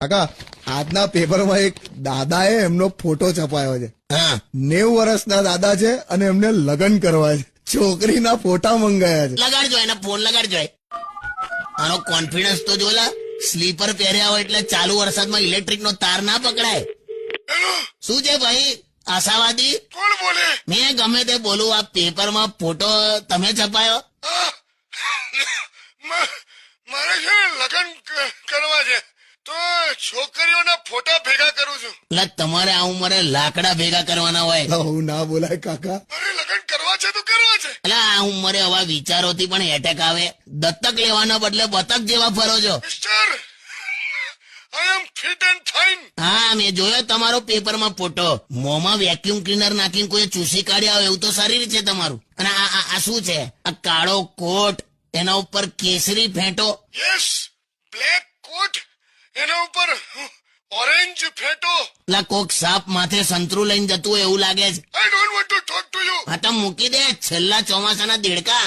કાકા આજના પેપરમાં એક દાદાએ એમનો ફોટો છપાયો છે. હા 90 વર્ષના દાદા છે અને એમને લગ્ન કરવા છે. છોકરીના ફોટા મંગાયા છે. લગાડજો એને ફોન લગાડજો. આનો કોન્ફિડન્સ તો જોલા. સ્લીપર પહેર્યા હોય એટલે ચાલુ વરસાદમાં ઇલેક્ટ્રિક નો તાર ના પકડાય. શું છે ભાઈ આશાવાદી? કોણ બોલે? મેં ગમે તે બોલું, આ પેપરમાં ફોટો તમે છપાયો? મારે છે ને લગ્ન કરવા છે, તો છોકરીઓના ફોટા ભેગા કરું છું. એટલે તમારે આ ઉંમરે લાકડા ભેગા કરવાના હોય? આવું ના બોલાય કાકા. મારે લગ્ન કરવા છે તો કરવા છે. એટલે આ ઉંમરે આવા વિચારોથી પણ એટેક આવે. દત્તક લેવાના બદલે બતક જેવા ફરો છો. Mister, I am fit and fine. હા મેં જોયો તમારો પેપરમાં ફોટો. મોંમાં વેક્યુમ ક્લીનર નાખીને કોઈ ચૂસી કાઢ્યા હોય એવું તો શરીર છે તમારું. અને આ શું છે? આ કાળો કોટ, એના ઉપર કેસરી ફેંટો. યસ, બ્લેક કોટ, એના ઉપર ઓરેન્જ ફેટો. એટલે કોક સાપ માથે સંતરું લઈને જતું હોય એવું લાગે છે. I don't want to talk to you. હા તો મૂકી દે છેલ્લા ચોમાસાના દેડકા.